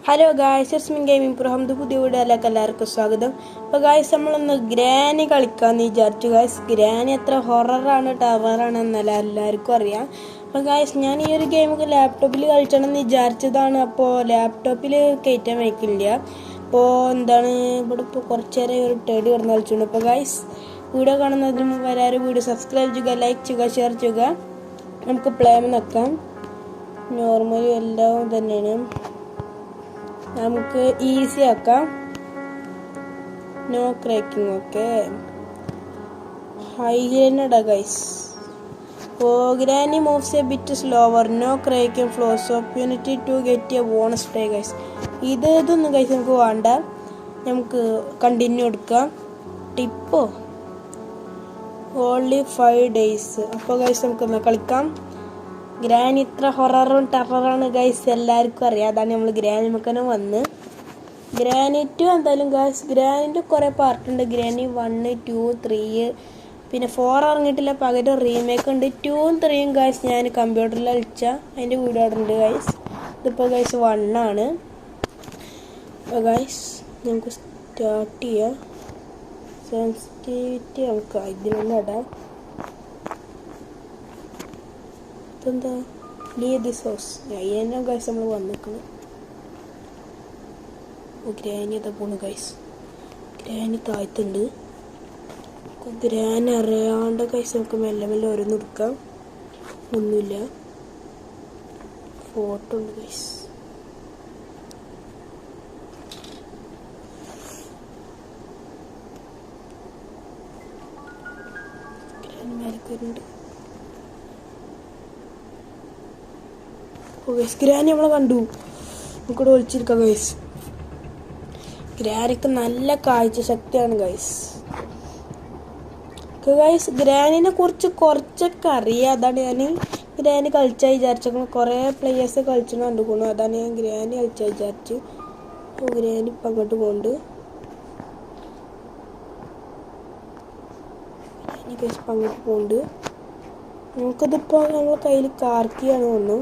Hello guys, Jasmine gaming pro ഹംദ് പുതിയ വീഡിയോയിലേക്ക് എല്ലാവർക്കും സ്വാഗതം. അപ്പോൾ ഗായ്സ്, നമ്മളൊന്ന് ഗ്രാനി കളിക്കാമെന്ന് വിചാരിച്ചു. ഗായ്സ്, ഗ്രാനി എത്ര ഹൊററാണ് ടവറാണ് എന്നല്ല എല്ലാവർക്കും അറിയാം. അപ്പോൾ ഗായ്സ്, ഞാൻ ഈ ഒരു ഗെയിമൊക്കെ ലാപ്ടോപ്പിൽ കളിച്ചണമെന്ന് വിചാരിച്ചതാണ്. അപ്പോൾ ലാപ്ടോപ്പിൽ കയറ്റാൻ വയ്ക്കില്ല. അപ്പോൾ ഇവിടെ ഇപ്പോൾ കുറച്ച് നേരം ഒരു ടേടി കിടന്ന് കളിച്ചിട്ടുണ്ട്. അപ്പോൾ ഗായ്സ്, വീഡിയോ കാണുന്നതിന് മുമ്പ് എല്ലാവരും വീഡിയോ സബ്സ്ക്രൈബ് ചെയ്യുക, ലൈക്ക് ചെയ്യുക, ഷെയർ ചെയ്യുക. നമുക്ക് പ്ലേ നോക്കാം. നോർമലി എല്ലാം തന്നെയാണ്. നമുക്ക് ഈസി ആക്കാം. No cracking. ഓക്കെ, ഹൈലൈനഡാ guys. Granny moves a bit slower. No cracking floors. Opportunity to get a bonus day guys. ഇതൊന്നും ഗൈസ് നമുക്ക് വേണ്ട. നമുക്ക് കണ്ടിന്യൂ എടുക്കാം. ടിപ്പോ ഓൺലി 5 days. അപ്പോൾ ഗൈസ് നമുക്കൊന്ന് കളിക്കാം. ഗ്രാനി ഇത്ര ഹൊററും ടെററാണ് ഗൈസ്, എല്ലാവർക്കും അറിയാം. അതാണ് നമ്മൾ ഗ്രാനി മക്കനെ വന്ന്. ഗ്രാനി 2 എന്തായാലും ഗൈസ്, ഗ്രാനിൻ്റെ കുറേ പാർട്ടുണ്ട്. ഗ്രാനി 1, 2, 3, പിന്നെ 4 ഇറങ്ങിയിട്ടില്ല, പകരം റീമേക്ക് ഉണ്ട്. 2ഉം 3ഉം ഗൈസ് ഞാൻ കമ്പ്യൂട്ടറിൽ കളിച്ച അതിൻ്റെ വീഡിയോ അവിടെ ഉണ്ട് ഗൈസ്. ഇതിപ്പോൾ ഗൈസ് 1 ആണ്. അപ്പോൾ ഗൈസ് നമുക്ക് സ്റ്റാർട്ട് ചെയ്യാം. സെൻസിറ്റിവിറ്റി നമുക്ക് ഇതിലൊന്നും ഇടാം. എന്താ ലീവ് ദിസ് ഹൗസ്. അതിനെ ഗൈസ് നമ്മൾ വന്നിരിക്കുന്നു. ഗ്രാനി ഇതാ പോണു ഗൈസ്. ഗ്രാനി താഴ്ത്തുണ്ട്. ഗ്രാനി അറിയാണ്ട് ഗൈസ് നമുക്ക് മെല്ലെ മെല്ലെ ഓരോന്ന് എടുക്കാം. ഒന്നുമില്ല, ഫോട്ടോ ഉണ്ട് ഗൈസ്. ഗ്രാനി മേലക്കുണ്ട്. ഗ്രാനി നമ്മളെ കണ്ടു. നമുക്കിവിടെ ഒളിച്ചിരിക്കാം ഗൈസ്. ഗ്രാനിക്ക് നല്ല കാഴ്ച ശക്തിയാണ് ഗൈസ്. ഗ്രാനിനെ കുറിച്ച് കുറച്ചൊക്കെ അറിയാം. അതാണ് ഞാൻ ഗ്രാനി കളിച്ചാൽ വിചാരിച്ചേക്കണം. കുറേ പ്ലേയേഴ്സ് കളിച്ചു കണ്ടുപോകണം. അതാണ് ഞാൻ ഗ്രാനി കളിച്ചാൽ വിചാരിച്ചു. ഗ്രാനി ഇപ്പം അങ്ങോട്ട് പോകുന്നുണ്ട്. ഗ്രാനി ഗൈസ് ഇപ്പം അങ്ങോട്ട് പോകുന്നുണ്ട്. നമുക്കതിപ്പോൾ നമ്മളെ കയ്യിൽ കാർക്കിയാണ് തോന്നുന്നു.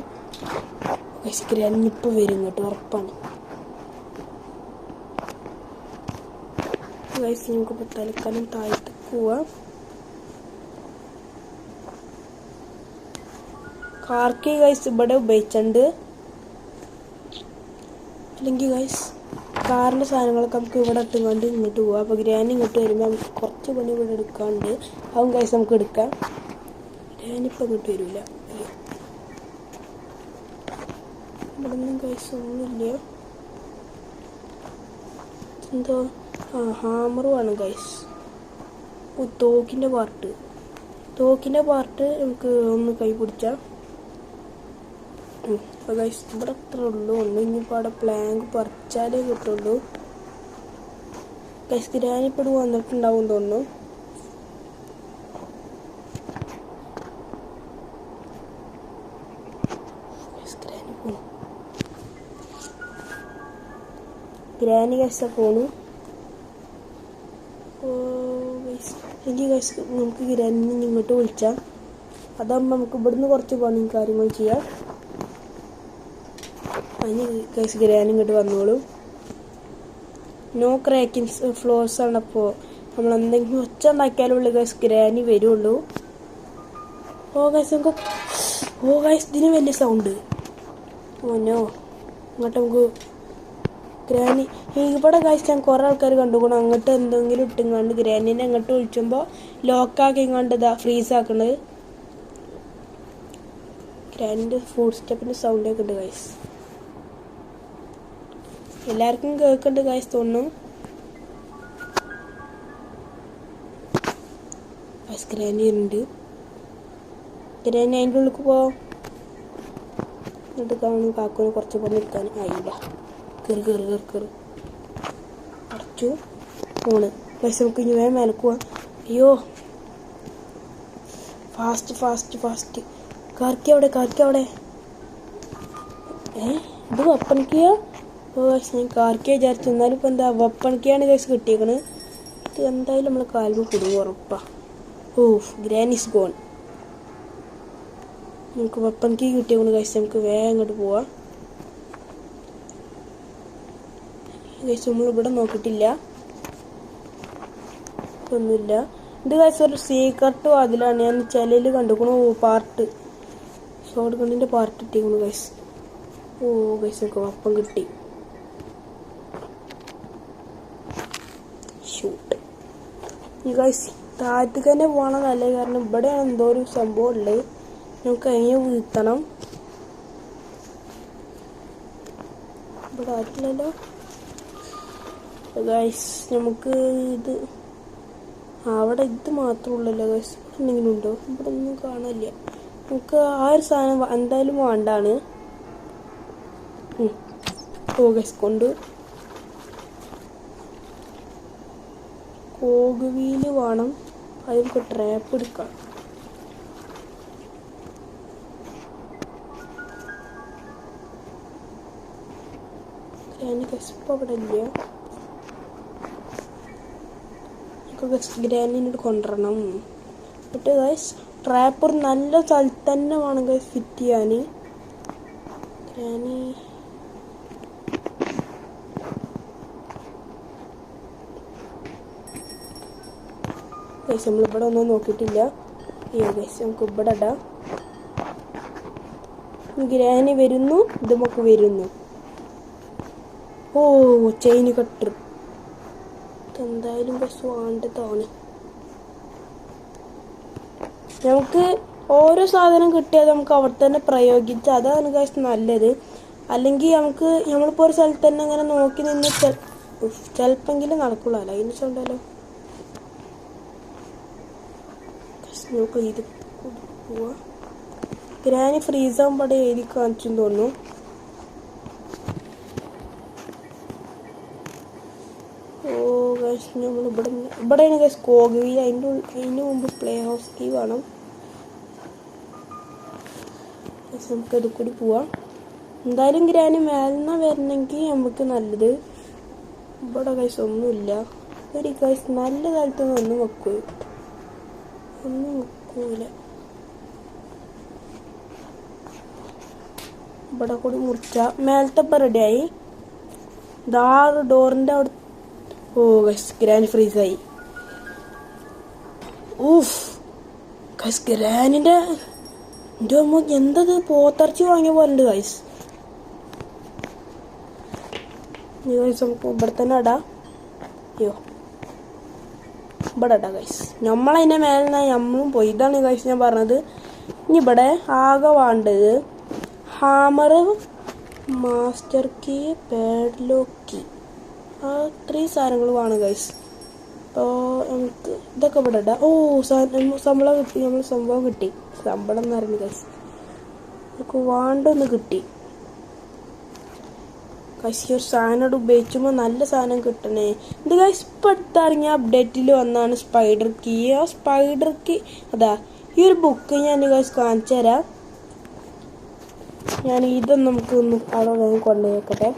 ഗ്രാനി ഇപ്പോൾ വരും ഇങ്ങോട്ട്, ഉറപ്പാണ് ഗൈസ്. നമുക്കിപ്പോൾ തൽക്കാലം താഴത്ത് പോവാം. കാർക്കി ഗൈസ് ഇവിടെ ഉപയോഗിച്ചിട്ടുണ്ട്. അല്ലെങ്കിൽ ഗൈസ് കാറിൻ്റെ സാധനങ്ങളൊക്കെ നമുക്ക് ഇവിടെ ഇട്ടുകൊണ്ട് ഇങ്ങോട്ട് പോവാം. അപ്പോൾ ഗ്രാനി ഇങ്ങോട്ട് വരുമ്പോൾ നമുക്ക് കുറച്ച് പണി ഇവിടെ എടുക്കാണ്ട്. അതും ഗൈസ് നമുക്ക് എടുക്കാം. ഗ്രാനി ഇപ്പോൾ ഇങ്ങോട്ട് വരില്ല. ഇവിടെ ഒന്നും ഗൈസ് ഒന്നുമില്ല. എന്തോ ഹാമറുമാണ് ഗൈസ്. തോക്കിൻ്റെ പാർട്ട് നമുക്ക് ഒന്ന് കൈ പിടിച്ചാൽ. അപ്പോൾ ഗൈസ് ഇവിടെ അത്ര ഉള്ളൂ. ഇനിയിപ്പോൾ അവിടെ പ്ലാങ്ക് പറിച്ചാലേ കിട്ടുള്ളൂ ഗൈസ്. ഗ്രാനിപ്പോൾ വന്നിട്ടുണ്ടാവും തോന്നുന്നു. ഗ്രാനി ഗൈസ് പോണു. എനിക്ക് ഗൈസ് നമുക്ക് ഗ്രാനിനെ ഇങ്ങോട്ട് വിളിച്ചാൽ അതാകുമ്പോൾ നമുക്ക് ഇവിടുന്ന് കുറച്ച് പണിയും കാര്യങ്ങളും ചെയ്യാം. അതിന് ഗൈസ് ഗ്രാനി ഇങ്ങോട്ട് വന്നോളൂ. നോ ക്രാക്കിംഗ് ഫ്ലോർസ് ആണ്. അപ്പോൾ നമ്മൾ എന്തെങ്കിലും ഒച്ച ഉണ്ടാക്കിയാലുള്ള ഗൈസ് ഗ്രാനി വരുള്ളൂ. ഗൈസ് ഇതിന് വലിയ സൗണ്ട്. നോ ഇങ്ങോട്ട് നമുക്ക് ഗ്രാനി ഇവിടെ ഗൈസ് ഞാൻ കുറേ ആൾക്കാർ കണ്ടുപോകണം. അങ്ങോട്ട് എന്തെങ്കിലും ഇട്ടുങ്ങാണ്ട് ഗ്രാനിനെ അങ്ങോട്ട് വിളിച്ചുമ്പോൾ ലോക്കാക്കി ഇങ്ങാണ്ട് ഇതാ ഫ്രീസ് ആക്കണത്. ഗ്രാനിൻ്റെ ഫുഡ് സ്റ്റെപ്പിൻ്റെ സൗണ്ടൊക്കെ ഉണ്ട് ഗൈസ്. എല്ലാവർക്കും കേൾക്കുന്നുണ്ട് ഗൈസ് തോന്നുന്നു. ഗൈസ് ഗ്രാനി ഉണ്ട്. ഗ്രാനി അതിൻ്റെ ഉള്ളിൽ പോവാം. എന്നിട്ട് കാണും കാക്കുന് കുറച്ച് പണി എടുക്കാൻ ആയില്ല. കയറി അടച്ചു ഫോണ് പൈസ. നമുക്ക് ഇനി വേഗം മേലെ പോവാം. അയ്യോ ഫാസ്റ്റ്. കാർക്കി അവിടെ. ഇത് വെപ്പണിക്കിയാ. ഞാൻ കാർക്കിയ വിചാരിച്ചു. എന്നാലും ഇപ്പം എന്താ വെപ്പണിക്കിയാണ് ഗൈസ് കിട്ടിയേക്കണ്. ഇത് എന്തായാലും നമ്മൾ കാൽമ കൊടുക്കും ഉറപ്പാ. Granny is gone. നമുക്ക് വെപ്പണിക്ക് കിട്ടിയേക്കണ് ഗൈസ്. നമുക്ക് വേഗം ഇങ്ങോട്ട് പോവാം. ഗൈസ് നമ്മളിവിടെ നോക്കിയിട്ടില്ല, ഒന്നുമില്ല. ഇത് ഗൈസ് ഒരു സീക്രട്ടും അതിലാണ് ഞാൻ ചിലയിൽ കണ്ടുക്കണു. പാർട്ട് ഷോർട്ട് ഗണ്ണിൻ്റെ പാർട്ട് ഇട്ടിരിക്കണു ഗൈസ്. ഓ ഗൈസ് നമുക്ക് അപ്പം കിട്ടി. ഷൂട്ട് ഈ ഗൈസ് താഴത്തേക്ക് തന്നെ പോകണമെന്നല്ലേ, കാരണം ഇവിടെ എന്തോ ഒരു സംഭവം ഉള്ളത്. നമുക്ക് അതിനെ വീഴ്ത്തണം. ഇവിടെ ആയിട്ടില്ലല്ലോ ഗൈസ്. നമുക്ക് ഇത് അവിടെ ഇത് മാത്രമുള്ളല്ലോ ഗൈസ്. എന്തെങ്കിലും ഉണ്ടോ? ഇവിടെ ഒന്നും കാണില്ല. നമുക്ക് ആ ഒരു സാധനം എന്തായാലും വേണ്ടാണ്. ഓ ഗൈസ് കൊണ്ട് കോഗുവീല് വേണം. അത് നമുക്ക് ട്രാപ്പ് എടുക്കാം. ഇപ്പം അവിടെ ഇല്ല. ഗ്രാനിനോട് കൊണ്ടുവരണം. എന്നിട്ട് ഗൈസ് ട്രാപ്പ് ഒരു നല്ല സ്ഥലത്ത് തന്നെ വേണം ഗൈസ് ഫിറ്റ് ചെയ്യാൻ. ഗ്രാനി ഗൈസ് നമ്മളിവിടെ ഒന്നും നോക്കിയിട്ടില്ല. അയ്യോ ഗൈസ് നമുക്ക് ഇവിടെ ഇടാം. ഗ്രാനി വരുന്നു, ഇത് നമുക്ക് വരുന്നു. ഓ ചെയിൻ കട്ടർ എന്തായാലും ഗൈസ് വേണ്ടതാണ്. നമുക്ക് ഓരോ സാധനം കിട്ടിയാൽ നമുക്ക് അവിടെ തന്നെ പ്രയോഗിച്ച് അതാണ് ഗൈസ് നല്ലത്. അല്ലെങ്കിൽ നമുക്ക് നമ്മളിപ്പോൾ ഒരു സ്ഥലത്ത് തന്നെ അങ്ങനെ നോക്കി നിന്ന് ചിലപ്പെങ്കിലും നടക്കുള്ളൂ. അല്ല അതിന് വെച്ചുണ്ടല്ലോ നമുക്ക് ഇത് പോവാ. ഗ്രാനി ഫ്രീസ് ആകുമ്പോൾ എഴുതി കാണിച്ചു തോന്നുന്നു. ഓ ഗൈസ് നമ്മൾ ഇവിടെയാണ് ഗൈസ് കോഗുവീൽ. അതിന് മുമ്പ് പ്ലേ ഹൗസ് കീ വേണം. നമുക്ക് ഇത് കൂടി പോവാം. എന്തായാലും ഗ്രാനി മേലെന്നാ വരണമെങ്കിൽ നമുക്ക് നല്ലത്. ഇവിടെ ഗൈസ് ഒന്നുമില്ല. ഒരു ഗൈസ് നല്ല കാലത്തൊന്നും ഒന്നും വെക്കൂ, ഒന്നും വെക്കൂല. ഇവിടെ കൂടി മുറിച്ച മേലത്തെ റെഡിയായി. ഡോറിൻ്റെ അവിടെ. ഓ ഗൈസ് ഗ്രാനി ഫ്രീസായി. ഊഫ് ഗൈസ് ഗ്രാനിൻ്റെ എൻ്റെ അമ്മ എന്തത് പോത്തിറച്ചി വാങ്ങിയ പോലെ ഉണ്ട് ഗൈസ്. ഗൈസ് നമുക്ക് ഇവിടെ തന്നെ ഇടാം. അയ്യോ ഇവിടെ ഇടാം ഗൈസ്. നമ്മളതിൻ്റെ മേലെ നമ്മളും പോയി. ഇതാണ് ഗൈസ് ഞാൻ പറഞ്ഞത്. ഇനി ഇവിടെ ആകെ വേണ്ടത് hammer, master key, padlock key. ആ 3 സാധനങ്ങൾ വേണം ഗൈസ്. അപ്പോൾ നമുക്ക് ഇതൊക്കെ ഇവിടെ ഇടാം. ഓ ശമ്പളം കിട്ടി. നമ്മൾ സംഭവം കിട്ടി. ശമ്പളം എന്ന് പറയുന്നത് ഗൈസ് നമുക്ക് വേണ്ടൊന്ന് കിട്ടി ഗൈസ്. ഈ ഒരു സാധനം ഉപയോഗിക്കുമ്പോൾ നല്ല സാധനം കിട്ടണേ. ഇത് ഗൈസ് ഇപ്പം അടുത്തിറങ്ങിയ അപ്ഡേറ്റിൽ വന്നാണ് സ്പൈഡർ കീ. ആ സ്പൈഡർ കീ അതാ ഈ ഒരു ബുക്ക് ഞാൻ ഗൈസ് കാണിച്ചു തരാം. ഞാൻ ഇതൊന്നും നമുക്ക് ഒന്ന് അവിടെ കൊണ്ടുപോയി വെക്കട്ടെ.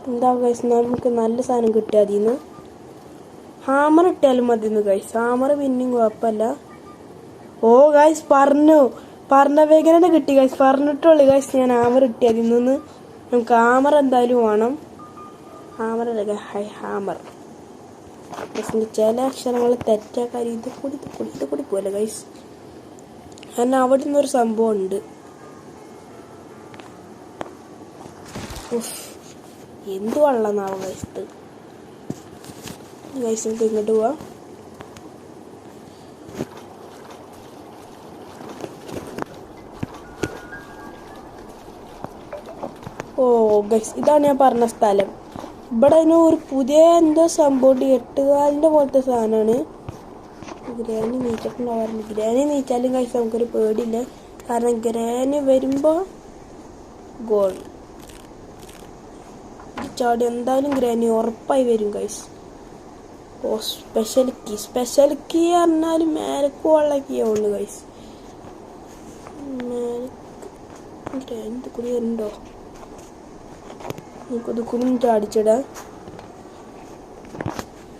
എന്താ ഗൈസ് നമുക്ക് നല്ല സാധനം കിട്ടുക അതിൽ നിന്ന്. ഹാമർ ഇട്ടാലും മതി ഇന്ന് ഗൈസ്. ഹാമർ പിന്നെയും കുഴപ്പമില്ല. ഓ ഗൈസ് പറഞ്ഞ വേഗം തന്നെ കിട്ടി ഗൈസ്. പറഞ്ഞിട്ടുള്ളൂ ഗൈസ് ഞാൻ ഹാമർ ഇട്ടി അതിൽ നിന്ന്. നമുക്ക് ഹാമർ എന്തായാലും വേണം. ഹാമർ ഹാമർ ചില അക്ഷരങ്ങൾ തെറ്റാക്കാൻ ഇത് കൂടി പോലെ ഗൈസ്. കാരണം അവിടെ നിന്നൊരു സംഭവം ഉണ്ട്. എന്ത് വെള്ളമെന്നാവും ഗൈസ്. ഗൈസ് നമുക്ക് ഇങ്ങോട്ട് പോവാം. ഓ ഗൈസ് ഇതാണ് ഞാൻ പറഞ്ഞ സ്ഥലം. ഇവിടെ അതിന് ഒരു പുതിയ എന്തോ സംഭവം 8 കാലിൻ്റെ പോലത്തെ സാധനമാണ്. ഗ്രാനി നീച്ചിട്ടുണ്ടാവാറുണ്ട്. ഗ്രാനി നീച്ചാലും ഗൈസ് നമുക്കൊരു പേടിയില്ല. കാരണം ഗ്രാനി വരുമ്പോൾ ഗോൾ ചാടി എന്തായാലും ഗ്രാനി ഉറപ്പായി വരും ഗൈസ്. ഓ സ്പെഷ്യൽ കീ പറഞ്ഞാൽ മേലക്ക് ഉള്ള കീ ആവുള്ളൂ ഗൈസ്. ഗ്രാനി ഇത് കൂടി വരുന്നുണ്ടോ? നമുക്കത് കൂടി ചാടിച്ചിടാം.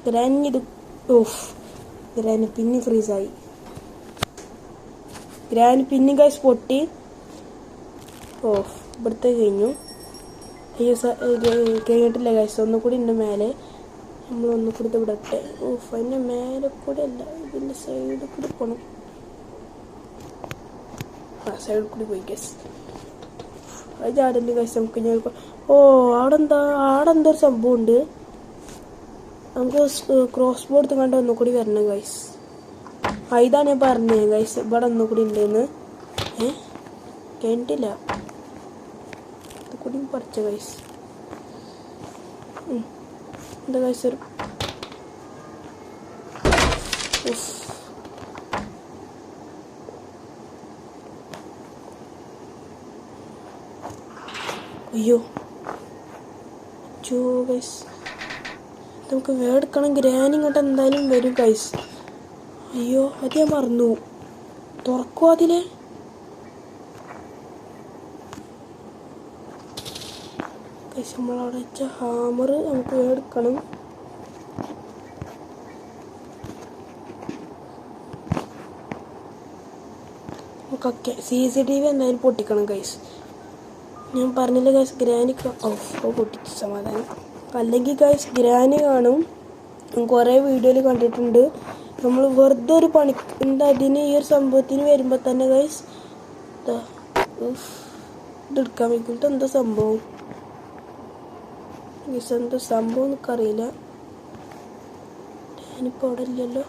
ഗ്രാനി ഇത് ഗ്രാനി പിന്നെ ഫ്രീസായി. ഗ്രാനി പിന്നെ ഗൈസ് പൊട്ടി. ഇവിടുത്തെ കഴിഞ്ഞു. കഴിഞ്ഞിട്ടില്ല ഗൈസ്, ഒന്നുകൂടി ഉണ്ട് മേലെ. നമ്മൾ ഒന്നുകൂടി ഇത് വിടട്ടെ. ഓഫ്, അതിൻ്റെ മേലെ കൂടെ അല്ല, ഇതിൻ്റെ സൈഡിൽ കൂടി പോകണം. ആ സൈഡിൽ കൂടി പോയി ഗൈസ്. അത് ചാടല് ഗൈസ്. നമുക്ക് ഞാൻ അവിടെ എന്തോ ഒരു സംഭവം ഉണ്ട്. നമുക്ക് ക്രോസ് ബോ എടുത്ത് കണ്ട് ഒന്നുകൂടി വരണം ഗൈസ്. ഇതാണ് ഞാൻ പറഞ്ഞത് ഗൈസ്, ഇവിടെ ഒന്നുകൂടി ഉണ്ടെന്ന്. കേട്ടില്ല, ഇത് കൂടി പറിച്ച ഗൈസ്. എന്താ ഗൈസ് ഒരു അയ്യോ ഗൈസ്, നമുക്ക് വേടെടുക്കണം. ഗ്രാനി ഇങ്ങോട്ട് എന്തായാലും വരും ഗൈസ്. അയ്യോ, അത് ഞാൻ മറന്നു. തുറക്കുമോ അതിലെ? ഗൈസ്, നമ്മളവിടെ വെച്ച ഹാമർ നമുക്ക് വേടെടുക്കണം. നമുക്കൊക്കെ CCTV എന്തായാലും പൊട്ടിക്കണം ഗൈസ്. ഞാൻ പറഞ്ഞില്ല ഗൈസ്, ഗ്രാനി പൊട്ടിച്ച് സമാധാനം. അല്ലെങ്കിൽ ഗൈസ് ഗ്രാനി കാണും. കുറേ വീഡിയോയിൽ കണ്ടിട്ടുണ്ട്. നമ്മൾ വെറുതെ ഒരു പണി അതിന് ഈ ഒരു സംഭവത്തിന് വരുമ്പോൾ തന്നെ ഗൈസ് ഇതെടുക്കാൻ വയ്ക്കും. ഇതെന്താ സംഭവം ഗൈസ്? എന്താ സംഭവം എനിക്കറിയില്ല. ഞാനിപ്പോൾ അവിടെ ഇല്ലല്ലോ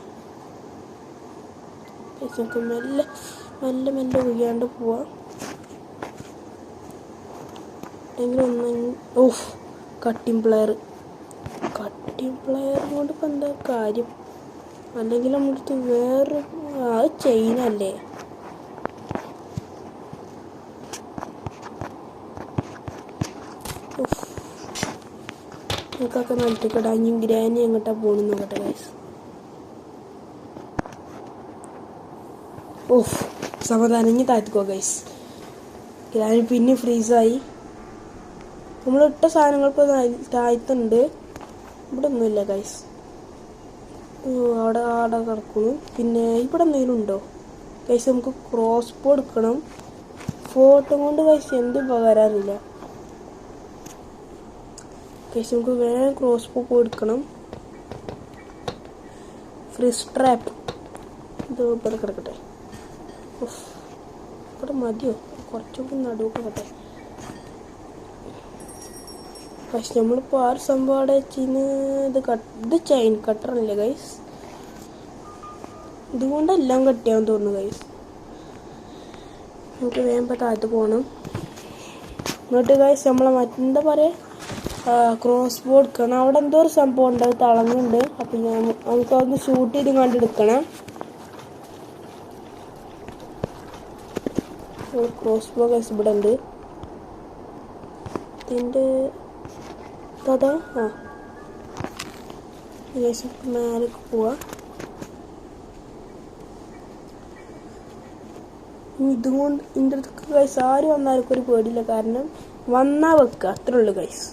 ഗൈസ്. നമുക്ക് മെല്ലെ മെല്ലെ മെല്ലെ ഒഴിയാണ്ട് പോവാം. കട്ടിംഗ് പ്ലെയർ കൊണ്ട് ഇപ്പം എന്താ കാര്യം? അല്ലെങ്കിൽ നമ്മളടുത്ത് വേറെ അത് ചെയിനല്ലേ? നമുക്കൊക്കെ നട്ടിക്കട. ഇനി ഗ്രാനി എങ്ങോട്ടാ പോകണം നോക്കട്ടെ ഗൈസ്. സമാധാനം, ഇനി താഴ്ത്തിക്കോ ഗൈസ്. ഗ്രാനി പിന്നെ ഫ്രീസായി. നമ്മളിട്ട സാധനങ്ങൾ ഇപ്പോൾ താഴ്ത്തുണ്ട്. ഇവിടെ ഒന്നുമില്ല ഗൈസ്. അവിടെ കിടക്കുന്നു. പിന്നെ ഇവിടെ എന്തെങ്കിലും ഉണ്ടോ ഗൈസ്? നമുക്ക് ക്രോസ് ബോ എടുക്കണം. ഫോട്ടോ കൊണ്ട് ഗൈസ് എന്ത് ഉപകാരം അറിയില്ല ഗൈസ്. നമുക്ക് വേഗം ക്രോസ് ബോ എടുക്കണം. ഫ്രിസ് ട്രാപ്പ് ഇത് ഇവിടെ കിടക്കട്ടെ. ഇവിടെ മതിയോ? കുറച്ചൊക്കെ നടുവൊക്കെ കിട്ടെ. പക്ഷെ നമ്മളിപ്പോൾ ആ ഒരു സംഭവം അവിടെ വെച്ചിന്ന് ഇത് ചെയിൻ കട്ടറല്ലേ ഗൈസ്? ഇതുകൊണ്ടെല്ലാം കട്ടിയാന്ന് തോന്നുന്നു ഗൈസ്. നമുക്ക് വേഗം താഴത്ത് പോകണം. എന്നിട്ട് ഗൈസ് നമ്മളെ മറ്റെന്താ പറയുക, ക്രോസ് ബോ എടുക്കണം. അവിടെ എന്തോ ഒരു സംഭവം ഉണ്ട്, അത് തളങ്ങുന്നുണ്ട്. അപ്പം നമുക്കതൊന്ന് ഷൂട്ട് ചെയ്ത് കണ്ടെടുക്കണം. ക്രോസ് ബോ ഗൈസ് ഇവിടെ ഉണ്ട്. ഇതിൻ്റെ മേലേക്ക് പോവാ. ഇതുകൊണ്ട് ഇതിൻ്റെ അടുത്ത് ഗൈസ് ആര് വന്നാലും ഒരു പേടിയില്ല. കാരണം വന്നാ വെക്കുക, അത്രേ ഉള്ളൂ ഗൈസ്.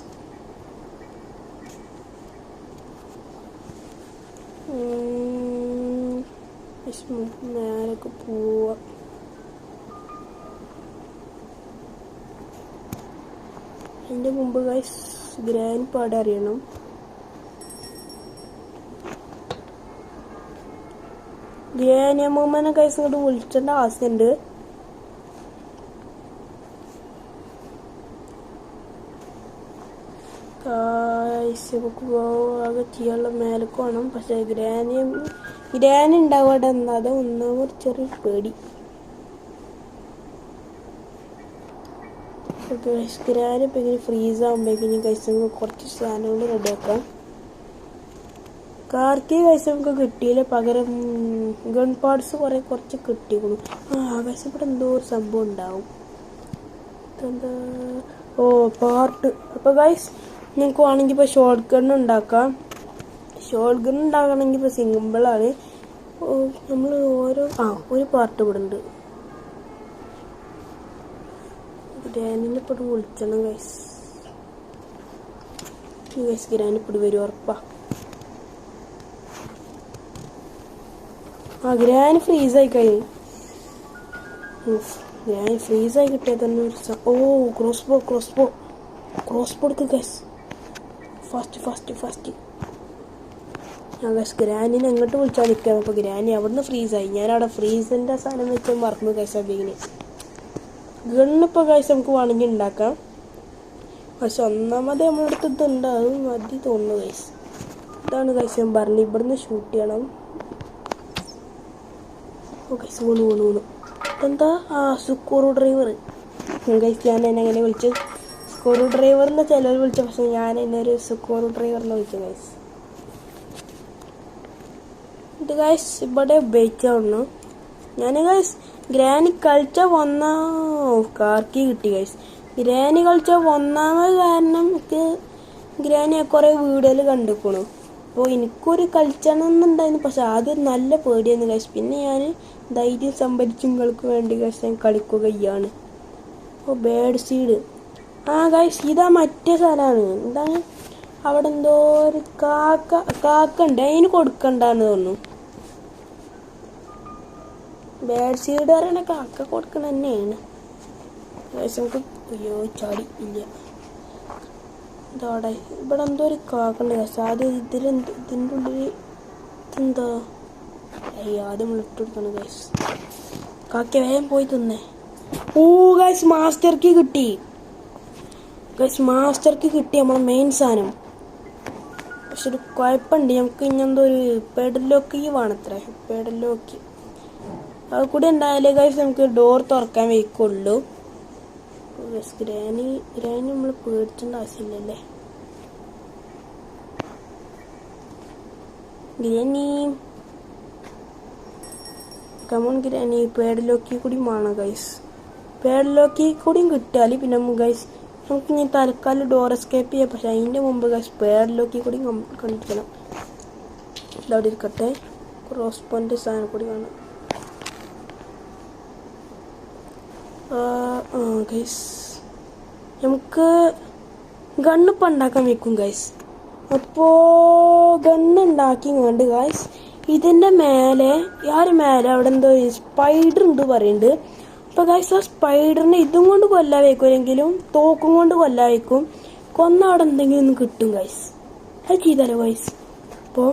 മേലേക്ക് പോവാ. അതിൻ്റെ മുമ്പ് ഗൈസ് ഗ്രാനി പാടെ അറിയണം. ഗ്രാനി അമ്മൂമ്മനെ ഗൈസ് ഇങ്ങോട്ട് വിളിച്ചേണ്ട ആവശ്യമുണ്ട്. ആകെ ചെയ്യാനുള്ള മേലേക്ക് വേണം. പക്ഷെ ഗ്രാനി ഉണ്ടാവാടെ എന്നാതെ ഒന്നാമത് ചെറിയ പേടി. ഗ്രാനി ഇപ്പം ഇങ്ങനെ ഫ്രീസ് ആകുമ്പോഴേക്കും കഴിച്ച് കുറച്ച് സാധനങ്ങൾ റെഡിയാക്കാം. കാർക്കി കഴിച്ച് നമുക്ക് കിട്ടിയില്ല, പകരം ഗൺ പാർട്സ് കുറച്ച് കിട്ടിയിരുന്നു. കഴിച്ച് ഇവിടെ എന്തോ ഒരു സംഭവം ഉണ്ടാവും. എന്താ പാർട്ട്. അപ്പോൾ ഗൈസ് നിങ്ങൾക്ക് വേണമെങ്കിൽ ഇപ്പോൾ ഷോർട്ട് ഗൺ ഉണ്ടാക്കാം. ഷോർട്ട് ഗൺ ഉണ്ടാക്കണമെങ്കിൽ ഇപ്പോൾ സിമ്പിളാണ്. നമ്മൾ ഒരു പാർട്ട് ഇവിടെ ഉണ്ട്. ഗ്രാനിനെപ്പോൾ വിളിച്ചണം ഗൈസ്. ഗ്രാനിപ്പോൾ വരും ഉറപ്പാ. ഗ്രാനി ഫ്രീസായി കഴിഞ്ഞു. ഗ്രാനി ഫ്രീസായി കിട്ടിയാൽ തന്നെ ഒരു ക്രോസ് ബോ ക്രോസ് കൊടുക്ക് ഗൈസ്. ഫാസ്റ്റ്. ഞാൻ ഗൈസ് ഗ്രാനിനെ എങ്ങോട്ട് വിളിച്ചാൽ നിൽക്കുകയാണ്. അപ്പോൾ ഗ്രാനി അവിടുന്ന് ഫ്രീസായി. ഞാനവിടെ ഫ്രീസിൻ്റെ സാധനം വെച്ച് മറന്നു ഗൈസ്. അതിന് ഗണ്ണിപ്പോൾ ഗൈസ് നമുക്ക് വേണമെങ്കിൽ ഉണ്ടാക്കാം. പക്ഷെ ഒന്നാമത് നമ്മളടുത്ത് ഇതുണ്ട്, അത് മതി തോന്നുന്നു ഗൈസ്. ഇതാണ് ഗൈസ് ഞാൻ പറഞ്ഞു, ഇവിടുന്ന് ഷൂട്ട് ചെയ്യണം. ഓ ഗൈസ് വീണു. എന്താ സ്ക്രൂ ഡ്രൈവർ ഗൈസ്. ഞാൻ എന്നെ എങ്ങനെ വിളിച്ചു? സ്ക്രൂ ഡ്രൈവറിനെ ചിലർ വിളിച്ചു, പക്ഷെ ഞാൻ എന്നെ ഒരു സ്ക്രൂ ഡ്രൈവറിനെ വിളിച്ചു ഗൈസ്. ഇത് ഗൈസ് ഇവിടെ ഉപയോഗിച്ചു. ഞാൻ ഗൈസ് ഗ്രാനി കളിച്ച കാർക്കി കിട്ടി ഗൈസ്. ഗ്രാനി കളിച്ച ഒന്നാമത് കാരണം എനിക്ക് ഗ്രാനിയെ കുറേ വീഡിയോയിൽ കണ്ടിരിക്കണു. അപ്പോൾ എനിക്കൊരു കളിച്ചണമെന്നുണ്ടായിരുന്നു, പക്ഷെ ആദ്യം നല്ല പേടിയായിരുന്നു ഗൈസ്. പിന്നെ ഞാൻ ധൈര്യം സംഭരിച്ച് നിങ്ങൾക്ക് വേണ്ടി ഗൈസ് ഞാൻ കളിക്കുകയാണ്. അപ്പോൾ ബേഡ് സീഡ് ഗൈസ് ഇതാ മറ്റേ സ്ഥലമാണ്. എന്താണ് അവിടെ എന്തോ ഒരു കാക്ക ഉണ്ട്, അതിന് കൊടുക്കണ്ടെന്ന് തോന്നുന്നു. ബേഡ് സീഡ് പറയണ കാക്ക കൊടുക്കണ തന്നെയാണ് ഗൈസ്. നമുക്ക് അയ്യോ ചാടി ഇല്ല. ഇതോടെ ഇവിടെ എന്തോ ഒരു കാക്കുണ്ട് ഗൈസ്. ആദ്യം ഇതിൻ്റെ ഉള്ളിൽ എന്താ ആദ്യം ഇട്ട് കൊടുക്കണം ഗൈസ്. കാക്ക വേഗം പോയി തിന്നേ. ഓ ഗൈസ് മാസ്റ്റർ കീ കിട്ടി ഗൈസ്. മാസ്റ്റർ കീ കിട്ടി നമ്മളെ മെയിൻ സാധനം. പക്ഷെ ഒരു കുഴപ്പമുണ്ട്, നമുക്ക് ഇങ്ങനെന്തോ ഒരു പെഡലോക്ക് കീ വേണത്രേ. പെഡലോക്ക് അത് കൂടി ഉണ്ടായാലേ ഗൈസ് നമുക്ക് ഡോർ തുറക്കാൻ വയ്ക്കുള്ളൂ. ഗ്രാനി നമ്മൾ പേടിച്ചേണ്ട ആവശ്യമില്ലല്ലേ. ഗ്രാനി കമോൺ ഗ്രാനി, പേഡലോക്കി കൂടി വേണം ഗൈസ്. പേഡലോക്കി കൂടിയും കിട്ടിയാൽ പിന്നെ നമുക്ക് ഗൈസ് നമുക്ക് ഇനി തൽക്കാലം ഡോർ എസ്കേപ്പ് ചെയ്യാം. പക്ഷെ അതിൻ്റെ മുമ്പ് ഗൈസ് പേഡലോക്കി കൂടി കണ്ടിരിക്കണം. ഇതവിടെ ഇരിക്കട്ടെ. ക്രോസ് പോയിന്റ് സാധനം കൂടി വേണം ഗൈസ്. നമുക്ക് ഗണ്ണിപ്പോൾ ഉണ്ടാക്കാൻ വെക്കും ഗൈസ്. അപ്പോൾ ഗണ്ണുണ്ടാക്കി കൊണ്ട് ഗൈസ് ഇതിൻ്റെ മേലെ അവിടെ എന്തോ സ്പൈഡർ ഉണ്ട് പറയുന്നുണ്ട്. അപ്പോൾ ഗൈസ് ആ സ്പൈഡറിനെ ഇതും കൊണ്ട് കൊല്ലാൻ വയ്ക്കുമെങ്കിലും തോക്കും കൊണ്ട് കൊല്ലാൻ വയ്ക്കും. കൊന്ന അവിടെ എന്തെങ്കിലും ഒന്ന് കിട്ടും ഗൈസ്. അത് ചെയ്താലോ ഗൈസ്. അപ്പോൾ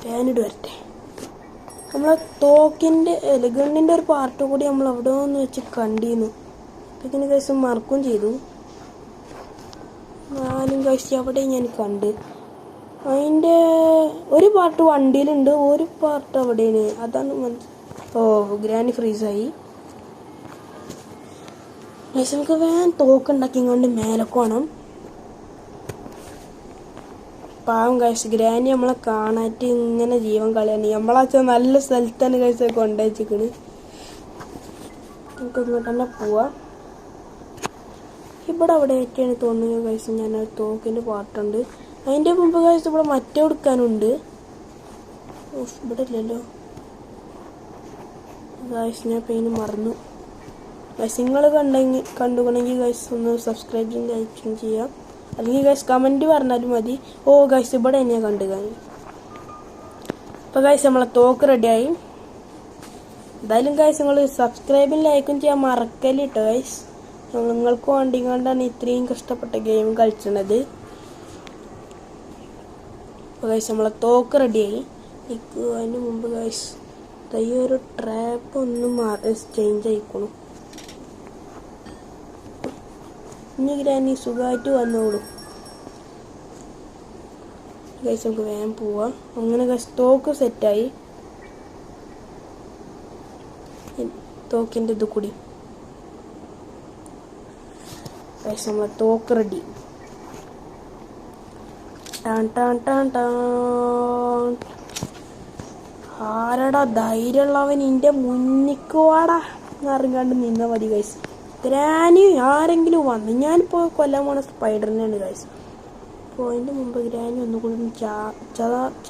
ഞാനിട്ട് വരട്ടെ. നമ്മളെ തോക്കിൻ്റെ ഗണ്ണിൻ്റെ ഒരു പാർട്ട് കൂടി നമ്മൾ അവിടെ ഒന്ന് വെച്ച് കണ്ടിരുന്നു. ഇതിന് ഗൈസ് മറക്കും ചെയ്തു. നാലും ഗൈസ് അവിടെ ഞാൻ കണ്ട്. അതിൻ്റെ ഒരു പാർട്ട് വണ്ടിയിലുണ്ട്, ഒരു പാർട്ട് അവിടെയാണ്. അതാണ് ഗ്രാനി ഫ്രീസായി ഗൈസ്. നമുക്ക് വേഗം തോക്കുണ്ടാക്കി കൊണ്ട് മേലൊക്കെ വേണം. പാവം ഗൈസ് ഗ്രാനി നമ്മളെ കാണാറ്റ് ഇങ്ങനെ ജീവൻ കളയാണ്. നമ്മളാച്ച നല്ല സ്ഥലത്താണ് ഗൈസ് കൊണ്ടുവച്ചിക്കണ്. നമുക്ക് ഇങ്ങോട്ട് തന്നെ പോവാം. ഇവിടെ അവിടെ ഒക്കെയാണ് തോന്നുന്നത് ഗൈസ്. ഞാൻ തോക്കിൻ്റെ പാർട്ടുണ്ട്. അതിൻ്റെ മുമ്പ് ഗൈസ് ഇവിടെ മറ്റേ കൊടുക്കാനുണ്ട്. ഇവിടെ ഇല്ലല്ലോ ഗൈസ്. ഞാൻ പെയിന് മറന്നു ഗൈസ്. നിങ്ങൾ കണ്ടുകണമെങ്കിൽ ഗൈസ് ഒന്ന് സബ്സ്ക്രൈബ് ചെയ്ത് ലൈക്കും ചെയ്യാം. അല്ലെങ്കിൽ ഗൈസ് കമൻറ്റ് പറഞ്ഞാലും മതി. ഓ ഗൈസ് ഇവിടെ തന്നെയാണ് കണ്ടു കാണി. അപ്പോൾ ഗൈസ് നമ്മളെ തോക്ക് റെഡിയായി. എന്തായാലും ഗൈസ് നിങ്ങൾ സബ്സ്ക്രൈബും ലൈക്കും ചെയ്യാൻ മറക്കല്ലിട്ടോ ഗൈസ്. നിങ്ങൾക്ക് വേണ്ടി കൊണ്ടാണ് ഇത്രയും കഷ്ടപ്പെട്ട ഗെയിം കളിച്ചത്. അപ്പോൾ ഗൈസ് നമ്മളെ തോക്ക് റെഡിയായി. അതിന് മുമ്പ് ഗൈസ് ഈ ഒരു ട്രാപ്പ് ഒന്ന് ചേഞ്ച് ആയിക്കോളും. ഇനി ഗ്രാനി സുഖമായിട്ട് വന്നോളൂ ഗൈസ്. നമുക്ക് വേഗം പോവാം. അങ്ങനെ ഗൈസ് തോക്ക് സെറ്റായി. തോക്കിൻ്റെ ഇത് കൂടി ഗൈസ് നമ്മളെ തോക്ക് റെഡി. ആരടാ ധൈര്യമുള്ളവൻ എൻ്റെ മുന്നിക്ക് വാടാ എന്നറിയാണ്ട് നിന്നാൽ മതി ഗൈസ്. ഗ്രാനി ആരെങ്കിലും വന്നു. ഞാനിപ്പോൾ കൊല്ലാൻ പോണ സ്പൈഡറിനാണ് ഗൈസ്. അപ്പോൾ അതിൻ്റെ മുമ്പ് ഗ്രാനി ഒന്നുകൂടി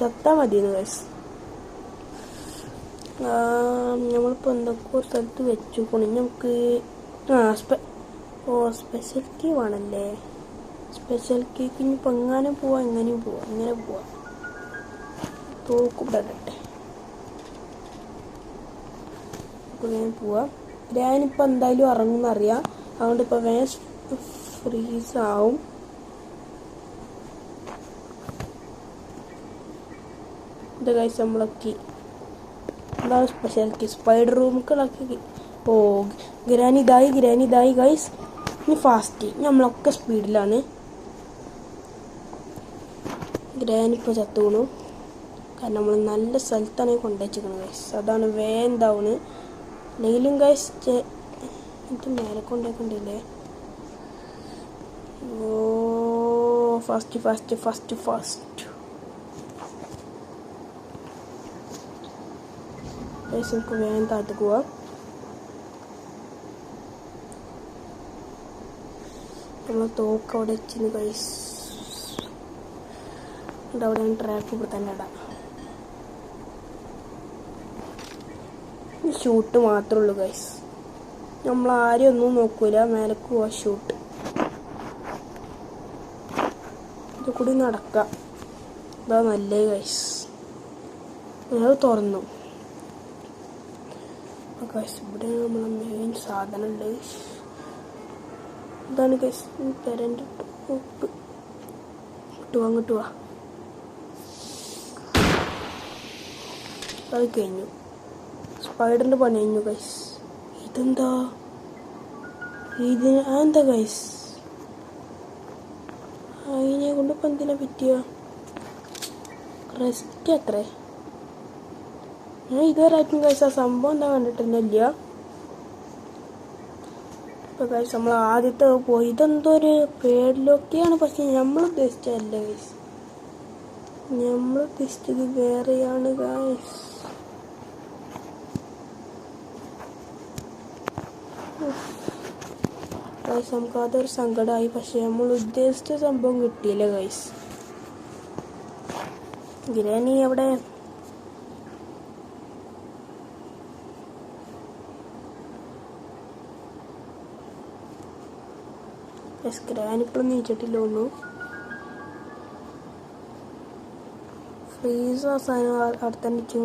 ചത്താൽ മതിയെന്ന് ഗൈസ്. നമ്മളിപ്പോൾ എന്തൊക്കെ ഒരു സ്ഥലത്ത് വെച്ചു പോണി. നമുക്ക് സ്പെഷ്യൽ കീ വേണമല്ലേ. സ്പെഷ്യൽ കീക്ക് ഇനിയിപ്പോൾ എങ്ങാനും പോവാം, എങ്ങനെയും പോവാം. ഇങ്ങനെ പോവാം. തോക്കിടട്ടെ. അപ്പോൾ ഞാൻ പോവാം. ഗ്രാനിപ്പോൾ എന്തായാലും ഇറങ്ങുമെന്നറിയാം. അതുകൊണ്ട് ഇപ്പോൾ ഫ്രീസ് ആവും. ഇത് ഗൈസ് നമ്മളൊക്കെ എന്താണ് സ്പെഷ്യാലിറ്റി സ്പൈഡർ റൂമുകളൊക്കെ. ഓ ഗ്രാനി ഇതായി ഗൈസ്. ഇനി ഫാസ്റ്റ് നമ്മളൊക്കെ സ്പീഡിലാണ്. ഗ്രാനി ഇപ്പോൾ ചത്തു വീണു. കാരണം നമ്മൾ നല്ല സ്ഥലത്താണ് കൊണ്ടുവച്ചിരിക്കുന്നത് ഗൈസ്. അതാണ് വേന്താവണ്. അല്ലെങ്കിലും ഗൈസ് ഇത് നേരെ കൊണ്ടുപോയിക്കൊണ്ടില്ലേ. ഓ ഫാസ്റ്റ് ഗൈസ് നമുക്ക് വേഗം താഴത്തേക്ക് പോവാം. നമ്മൾ തോക്ക് അവിടെ വെച്ചിരുന്നു ഗൈസ്. അവിടെ ട്രാക്ക് ഇവിടെ തന്നെ ഇടാം. ഷൂട്ട് മാത്രമേ ഉള്ളൂ ഗൈസ്. നമ്മൾ ആരും ഒന്നും നോക്കൂല. മേലേക്ക് പോവാ ഷൂട്ട്. ഇത് കൂടി നടക്കാം. ഇതാ നല്ലേ ഗൈസ്. അത് തുറന്നു ഗൈസ്. ഇവിടെ നമ്മളെ മെയിൻ സാധനം ഉണ്ട്. ഇതാണ് ഗൈസ് പെരൻ്റെ ഉപ്പ്. അങ്ങോട്ട് വാ. അത് കഴിഞ്ഞു. സ്പൈഡറിൻ്റെ പണി കഴിഞ്ഞു ഗൈസ്. ഇതെന്താ അതെന്താ ഗൈസ്? അതിനെ കൊണ്ട് ഇപ്പം എന്തിനാ പറ്റിയ റെസ്റ്റ് അത്രേ. ഞാൻ ഇതുവരെ ആയിട്ടും ഗൈസ് ആ സംഭവം എന്താ കണ്ടിട്ടില്ല. ഇപ്പം ഗൈസ് നമ്മൾ ആദ്യത്തെ പോയി. ഇതെന്തോ ഒരു പേടിലൊക്കെയാണ്. പക്ഷെ നമ്മൾ ഉദ്ദേശിച്ചതല്ല ഗൈസ്. നമ്മൾ ഉദ്ദേശിച്ചത് വേറെയാണ് ഗൈസ്. ഗൈസ് നമുക്ക് അതൊരു സങ്കടമായി. പക്ഷെ നമ്മൾ ഉദ്ദേശിച്ച സംഭവം കിട്ടിയില്ല ഗൈസ്. ഗ്രാനി എവിടെ? ഗ്രാനി ഇപ്പോഴും നീച്ചിട്ടില്ല. ഒന്നും ഫ്രീസ് അവസാനം അടുത്തന്നെ വെച്ചു.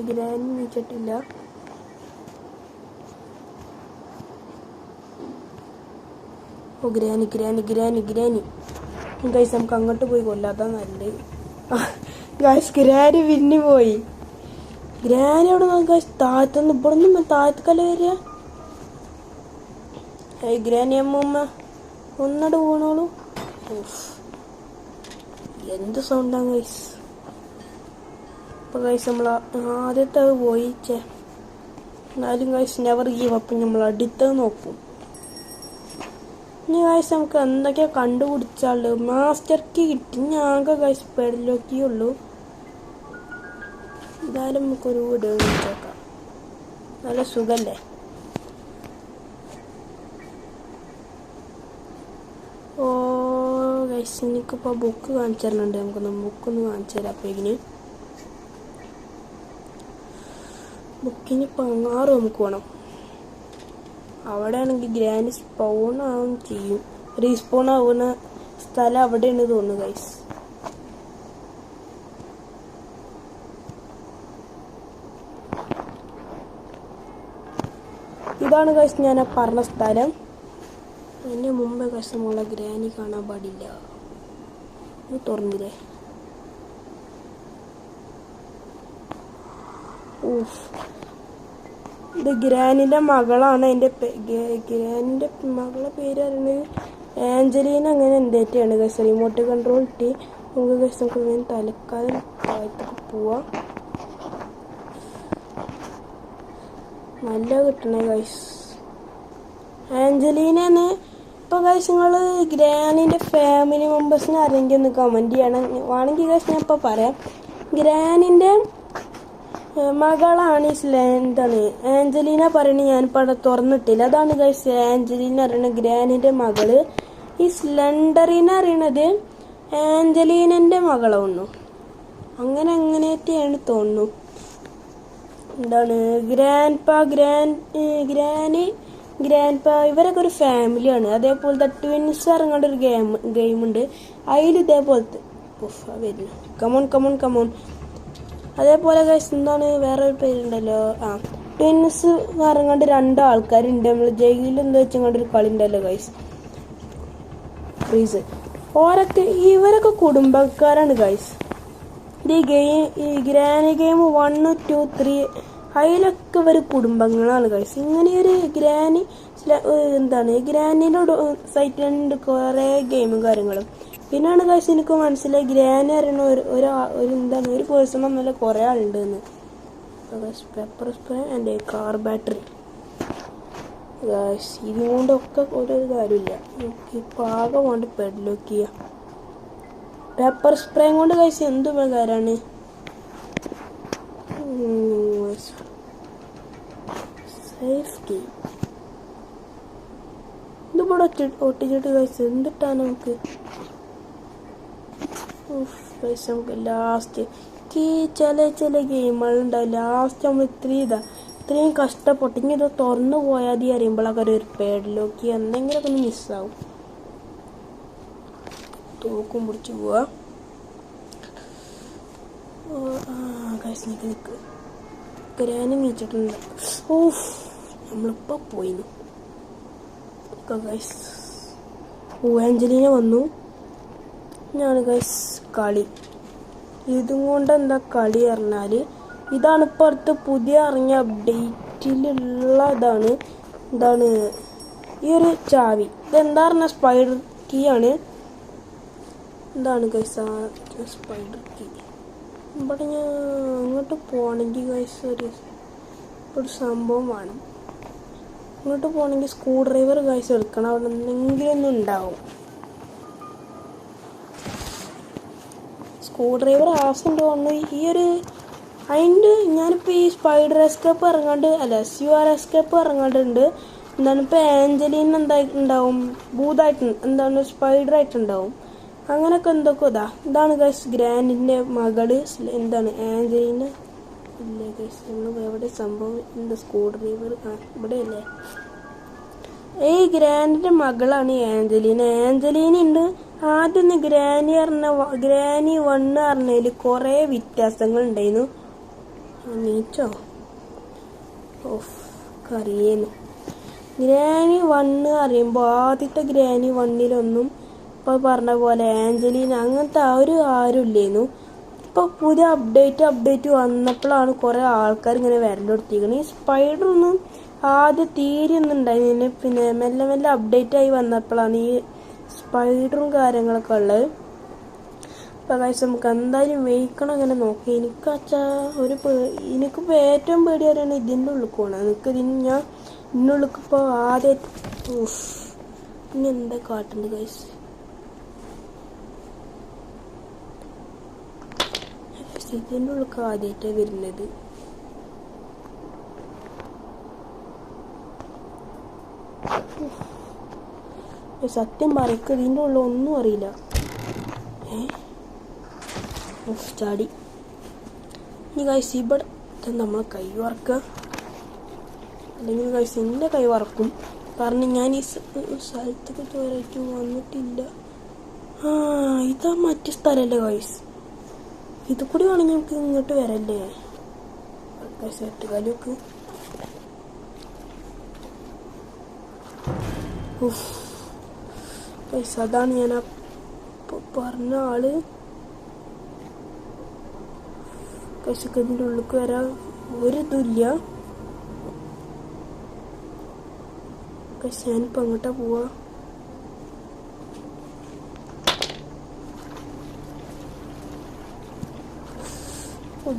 ഗ്രാനി നീച്ചിട്ടില്ല. ഓ ഗ്രാനി ഗൈസ് നമുക്ക് അങ്ങോട്ട് പോയി കൊല്ലാതാ നല്ലത്. ഗൈസ് ഗ്രാനി പിന്നെ പോയി. ഗ്രാനി അവിടെ ഗൈസ് താഴത്തുനിന്ന് ഇവിടെ നിന്ന് താഴത്തേക്കല്ല വരിക. ഗ്രാനി അമ്മൂമ്മ ഒന്നട് വീണോളൂ. എന്ത് സൗണ്ടാണ് ഗൈസ്. ഇപ്പൊ ഗൈസ് നമ്മൾ ആദ്യത്തെ പോയി. എന്നാലും ഗൈസ് നെവർ ഗീവ് അപ്പ്. നമ്മൾ അടുത്തത് നോക്കും. ഇനി ഗൈസ് നമുക്ക് എന്തൊക്കെയാ കണ്ടുപിടിച്ചാള്. മാസ്റ്റർ കീ കിട്ടി. ഞാകെ ഗൈസ് പെടലൊക്കെ ഉള്ളൂ. എന്തായാലും നമുക്കൊരു വീഡിയോ വെച്ചേക്കാം. നല്ല സുഖല്ലേ. ഓ ഗൈസ് എനിക്കിപ്പോൾ ബുക്ക് കാണിച്ചു തരുന്നുണ്ട്. നമുക്കൊന്ന് ബുക്കൊന്ന് കാണിച്ചു തരാം. അപ്പോൾ ബുക്കിനിപ്പോൾ 6 നമുക്ക് വേണം. അവിടെ ആണെങ്കിൽ ഗ്രാൻഡ് സ്പോൺ ആവും ചെയ്യും. റീസ്പോൺ ആവുന്ന സ്ഥലം അവിടെയാണ് തോന്നുന്നു ഗൈസ്. ഇതാണ് ഗൈസ് ഞാൻ പറഞ്ഞ സ്ഥലം. അതിന് മുമ്പേ ഗൈസ് നമ്മളെ ഗ്രാനി കാണാൻ പാടില്ല. ഇത് തുറന്നില്ലേ. ഇത് ഗ്രാനിൻ്റെ മകളാണ്. ഗ്രാനിൻ്റെ മകളെ പേര് പറയുന്നത് ആഞ്ചലീന. അങ്ങനെ എന്തേറ്റാണ് ഗൈസ്. റിമോട്ട് കൺട്രോൾ ഇട്ട് നമുക്ക് ഗൈസ് നമുക്ക് വേഗം തലക്കാലം താഴത്തേക്ക് പോവാം. നല്ല കിട്ടണേ ഗൈസ്. ആഞ്ചലീനാണ്. ഇപ്പോൾ ഗൈസ് നിങ്ങൾ ഗ്രാനിൻ്റെ ഫാമിലി മെമ്പേഴ്സിന് ആരെങ്കിലും ഒന്ന് കമൻറ്റ് ചെയ്യണം. വേണമെങ്കിൽ ഗൈസ് ഞാൻ ഇപ്പോൾ പറയാം. ഗ്രാനിൻ്റെ മകളാണ് എന്താണ് ആഞ്ചലീന പറയുന്നത്. ഞാനിപ്പോൾ അവിടെ തുറന്നിട്ടില്ല. അതാണ് ഗൈസ് ആഞ്ചലീന അറിയണത് ഗ്രാനിൻ്റെ മകള്. ഈ സ്ലെൻഡറിനെ അറിയണത് ആഞ്ചലീനൻ്റെ മകളാവുന്നു. അങ്ങനെയൊക്കെയാണ് തോന്നുന്നു. എന്താണ് ഗ്രാൻഡ് ഇവരൊക്കെ ഒരു ഫാമിലിയാണ്. അതേപോലത്തെ ട്വിൻസ് ഇറങ്ങേണ്ട ഒരു ഗെയിമുണ്ട്. അതിൽ ഇതേപോലത്തെ വരുന്നു. കമോൺ. അതേപോലെ ഗൈസ് എന്താണ് വേറൊരു പേരുണ്ടല്ലോ. ട്വിൻസ് ഇറങ്ങാണ്ട് 2 ആൾക്കാരുണ്ട്. നമ്മൾ ജയിലിൽ എന്താ വെച്ചങ്ങാണ്ട് ഒരു കളി ഉണ്ടല്ലോ ഗൈസ്. ഫ്രീസ്. ഇവരൊക്കെ കുടുംബക്കാരാണ് ഗൈസ്. ഈ ഗ്രാനി ഗെയിം 1, 2, 3 അതിലൊക്കെ ഇവർ കുടുംബങ്ങളാണ് ഗൈസ്. ഇങ്ങനെ ഒരു ഗ്രാനി ഗ്രാനിയുടെ സൈറ്റിലുണ്ട് കുറേ ഗെയിമും കാര്യങ്ങളും. പിന്നെയാണ് ഗൈസ് എനിക്ക് മനസ്സിലായി ഗ്രാനി അറിയണ ഒരു പേഴ്സൺ ഒന്നല്ല കുറേ ആളുണ്ട് എന്ന്. Pepper spray and car battery guys. ഇതുകൊണ്ടൊക്കെ ഒരു കാര്യമില്ല. ഇപ്പം ആകെ കൊണ്ട് പെഡ്ലോക്ക് ചെയ്യുക. പെപ്പർ സ്പ്രേ കൊണ്ട് ഗൈസ് എന്ത് ഉപകാരമാണ്? സേഫ്റ്റി ഇതിവിടെ ഒട്ടിച്ചിട്ട് ഗൈസ് എന്തിട്ടാ നമുക്ക് നമുക്ക് ലാസ്റ്റ് ചില ഗെയിമുകളുണ്ടാവും. ലാസ്റ്റ് നമ്മൾ ഇത്രയും കഷ്ടപ്പെട്ട് ഇനി ഇത് തുറന്നു പോയാൽ മതി അറിയുമ്പോഴൊക്കെ ഒരു പേഡിലോക്കി എന്തെങ്കിലുമൊക്കെ ഒന്ന് മിസ്സാവും. തോക്കും പിടിച്ച് പോവാ. നിൽക്ക് ഗ്രാനി നീച്ചിട്ടുണ്ട്. നമ്മളിപ്പോ പോയിന്നു. ആഞ്ചലീന വന്നു. ഞാൻ ഗൈസ് കളി ഇതും കൊണ്ട് എന്താ കളി പറഞ്ഞാല് ഇതാണ് ഇപ്പൊ അടുത്ത് പുതിയ ഇറങ്ങിയ അപ്ഡേറ്റിലുള്ള എന്താണ് ഈ ഒരു ചാവി. ഇതെന്താ പറഞ്ഞ സ്പൈഡർ കീ ആണ്. എന്താണ് ഗൈസ് സ്പൈഡർ കീ. ഇവിടെ ഞാൻ അങ്ങോട്ട് പോകണമെങ്കിൽ ഗൈസ് ഒരു സംഭവം വേണം. അങ്ങോട്ട് പോകണമെങ്കിൽ സ്ക്രൂ ഡ്രൈവർ ഗൈസ് എടുക്കണം. അവിടെ എന്തെങ്കിലും ഒന്നും ഉണ്ടാവും. സ്ക്രൂ ഡ്രൈവർ ആവശ്യമുണ്ട് തോന്നുന്നു. അതിൻ്റെ ഞാനിപ്പോൾ ഈ സ്പൈഡർ എസ്കേപ്പ് എസ്കേപ്പ് ഇറങ്ങാണ്ടുണ്ട്. എന്താണ് ഇപ്പോൾ ആഞ്ചലീൻ ഉണ്ടാവും, ഭൂതായിട്ട് സ്പൈഡറായിട്ടുണ്ടാവും. അങ്ങനെയൊക്കെ എന്തൊക്കെ ഇതാണ് ഗൈസ് ഗ്രാൻഡിൻ്റെ മകള്. എന്താണ് ആഞ്ചലീന ഇല്ലേ ഗൈസ്? നമ്മൾ എവിടെ സംഭവം? എന്താ സ്ക്രൂ ഡ്രൈവർ ഇവിടെ അല്ലേ? ഈ ഗ്രാൻഡിൻ്റെ മകളാണ് ആഞ്ചലീന ഉണ്ട്. ആദ്യം ഗ്രാനി 1 പറഞ്ഞതിൽ കുറേ വ്യത്യാസങ്ങൾ ഉണ്ടായിരുന്നു. നീച്ചോ കറിയേന്നു. ഗ്രാനി 1 അറിയുമ്പോൾ ആദ്യത്തെ ഗ്രാനി 1-ലൊന്നും ഇപ്പോൾ പറഞ്ഞ പോലെ ആഞ്ചലീന അങ്ങനത്തെ ആരും ഇല്ലേന്നു. ഇപ്പോൾ പുതിയ അപ്ഡേറ്റ് വന്നപ്പോഴാണ് കുറേ ആൾക്കാർ ഇങ്ങനെ വരലെടുത്തിരിക്കുന്നത്. ഈ സ്പൈഡറൊന്നും ആദ്യം തീരെ ഒന്നും ഉണ്ടായിരുന്നില്ല. പിന്നെ മെല്ലെ അപ്ഡേറ്റായി വന്നപ്പോഴാണ് ഈ സ്പൈഡറും കാര്യങ്ങളൊക്കെ ഉള്ളത്. അപ്പോൾ ഗൈസ് നമുക്ക് എന്തായാലും വെയ്ക്കണം അങ്ങനെ നോക്കി. എനിക്കിപ്പോൾ ഏറ്റവും പേടി അറിയാണ് ഇതിൻ്റെ ഉള്ളിൽ പോകണം. ഞാൻ ഇതിൻ്റെ ഉള്ളിൽ ഇപ്പോൾ ആദ്യം ഇനി എന്താ കാട്ടുണ്ട് ഗൈസ്? ഇതിൻ്റെ ഉള്ളിൽ ആദ്യമായിട്ടാണ് വരുന്നത്. സത്യം പറയ്ക്ക് ഇതിൻ്റെ ഉള്ളിൽ ഒന്നും അറിയില്ല. ചാടി. ഇനി ഗൈസ് ഇവിടെ നമ്മളെ കൈ വറക്കുക, അല്ലെങ്കിൽ ഗൈസ് എൻ്റെ കൈ വറക്കും. കാരണം ഞാൻ ഈ സ്ഥലത്തൊക്കെ ചോരായിട്ട് വന്നിട്ടില്ല. ഇതാ മറ്റു സ്ഥലമല്ലേ ഗൈസ്? ഇത് കൂടി വേണമെങ്കിൽ നമുക്ക് ഇങ്ങോട്ട് വരല്ലേ ഗൈസ്? എട്ടുകാലൊക്കെ ഗൈസ് അതാണ് ഞാൻ പറഞ്ഞ ആള്. ഗൈസൊക്കെ ഇതിൻ്റെ ഉള്ളിലേക്ക് വരാൻ ഒരു ഇതുമില്ല. ഗൈസ് ഞാനിപ്പോൾ അങ്ങോട്ടാ പോവാ.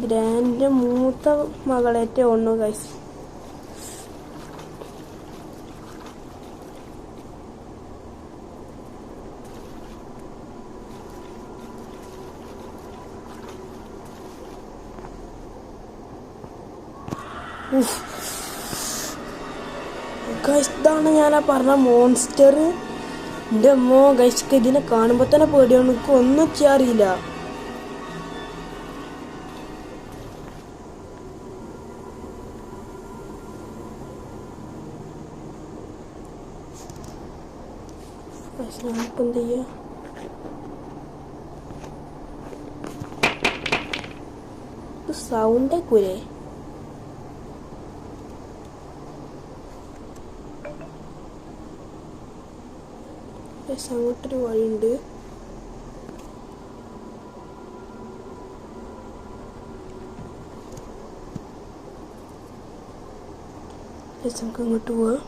ഗ്രാൻഡിൻ്റെ മൂത്ത മകളേറ്റേ ഉള്ളൂ ഗൈസ്. ഇതാണ് ഞാനാ പറഞ്ഞ മോൺസ്റ്റർ. എൻ്റെ അമ്മോ ഗൈസ് ഇതിനെ കാണുമ്പോൾ തന്നെ പേടിയാണ്. എനിക്ക് ഒന്നും ചെയ്യാറിയില്ല. ഞാനിപ്പോൾ എന്ത് ചെയ്യാ? സൗണ്ട് ആക്കൂലേ? അങ്ങോട്ടൊരു വഴിയുണ്ട്. നമുക്ക് അങ്ങോട്ട് പോവാം.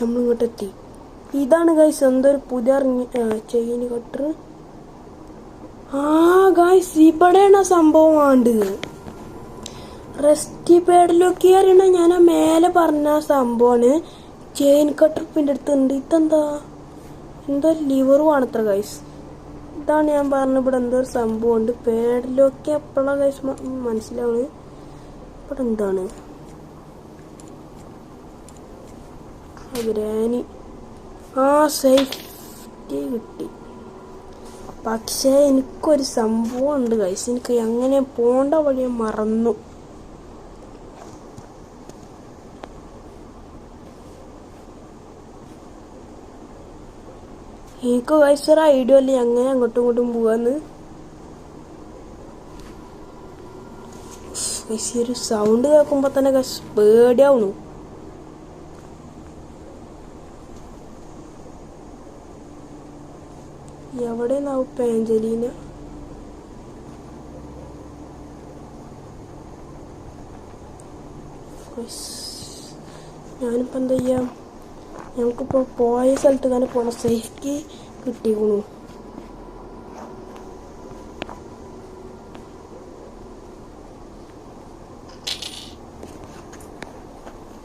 നമ്മൾ ഇങ്ങോട്ട് എത്തി. ഇതാണ് ഗൈസ് എന്തൊരു പുതിയ ചെയിൻ കട്ടർ. ഗൈസ് ഇവിടെയാണ് സംഭവം വേണ്ടത്. റെസ്റ്റി പാഡിലൊക്കെ അറിയണ ഞാൻ ആ മേലെ പറഞ്ഞ സംഭവമാണ്. ചെയിൻ കട്ടർ പിന്നെ അടുത്തുണ്ട്. ഇതെന്താ എന്തോ ലിവറും ആണത്ര ഗൈസ്. ഇതാണ് ഞാൻ പറഞ്ഞ ഇവിടെ എന്തോ ഒരു സംഭവം ഉണ്ട്. പാഡിലൊക്കെ എപ്പോഴാണ് ഗൈസ് മനസ്സിലാവുന്നത്. ഇവിടെ എന്താണ് ഗ്രാനി. സേഫ്റ്റി കിട്ടി. പക്ഷേ എനിക്കൊരു സംഭവം ഉണ്ട് ഗൈസ്. എനിക്ക് അങ്ങനെ പോണ്ട വഴി മറന്നു. എനിക്ക് ഗൈസ് ഒരു ഐഡിയ അല്ലേ അങ്ങനെ അങ്ങോട്ടും ഇങ്ങോട്ടും പോവാന്ന്. ഗൈസ് ഒരു സൗണ്ട് കേൾക്കുമ്പോ തന്നെ ഗൈസ് പേടിയാവുന്നു. എവിടെ നാവും പാഞ്ചലീന? ഞാനിപ്പോ എന്താ ചെയ്യാം? ഞങ്ങൾക്കിപ്പോ പോയ സ്ഥലത്ത് തന്നെ പോണ. സേഫ്റ്റി കിട്ടിക്കണു.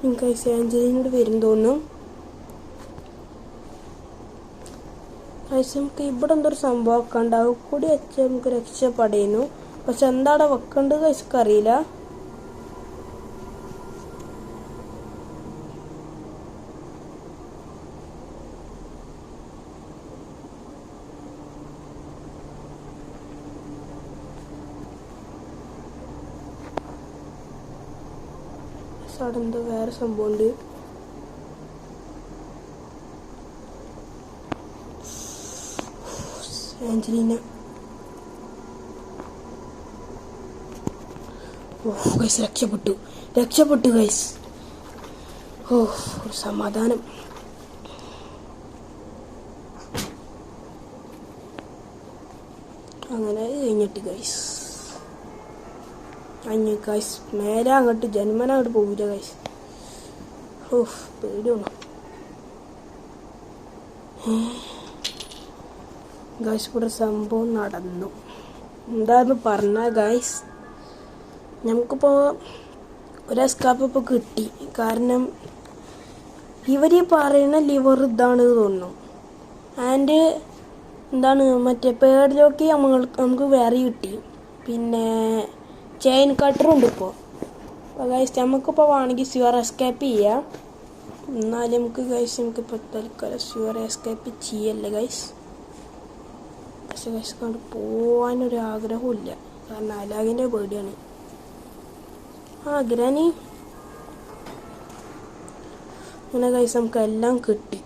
എനിക്ക് ആഞ്ചലീനോട് വരും തോന്നുന്നു. നമുക്ക് ഇവിടെ എന്തൊരു സംഭവം ഒക്കെ ഉണ്ടാവും കൂടി വെച്ച് നമുക്ക് രക്ഷപ്പെടുന്നു. പക്ഷെ എന്താടെ വെക്കേണ്ടത് കഴിച്ചൊക്കെ അറിയില്ല. അവിടെ എന്തോ വേറെ സംഭവം ഉണ്ട്. ആഞ്ചലീന ഗൈസ് രക്ഷപ്പെട്ടു ഗൈസ്. ഒരു സമാധാനം. അങ്ങനെ കഴിഞ്ഞിട്ട് ഗൈസ് മേലെ അങ്ങോട്ട് ജന്മന അങ്ങോട്ട് പോവില്ല ഗൈസ്. പേടിയാണ് ഗൈസ്. ഇവിടെ സംഭവം നടന്നു. എന്താന്ന് പറഞ്ഞ ഗൈസ്, നമുക്കിപ്പോ ഒരു എസ്കാപ്പ് ഇപ്പൊ കിട്ടി. കാരണം ഇവര് പറയുന്ന ലിവർ ഇതാണ് തോന്നുന്നു. ആൻഡ് എന്താണ് മറ്റേ പേടിലൊക്കെ നമുക്ക് വേറെ കിട്ടി. പിന്നെ ചെയിൻ കട്ടറും ഉണ്ട് ഇപ്പോൾ. അപ്പോൾ ഗൈസ് നമുക്കിപ്പോൾ വേണമെങ്കിൽ സ്യൂർ എസ്കേപ്പ് ചെയ്യാം. എന്നാലും നമുക്കിപ്പോൾ തൽക്കാലം സ്യൂർ എസ്കേപ്പ് ചെയ്യല്ലേ ഗൈസ്. പക്ഷെ ഗൈസ് കൊണ്ട് പോകാനൊരു ആഗ്രഹമില്ല. കാരണം അലാഗിൻ്റെ പേടിയാണ്. ഗ്രാനി അങ്ങനെ ഗൈസ് നമുക്ക് എല്ലാം കിട്ടി.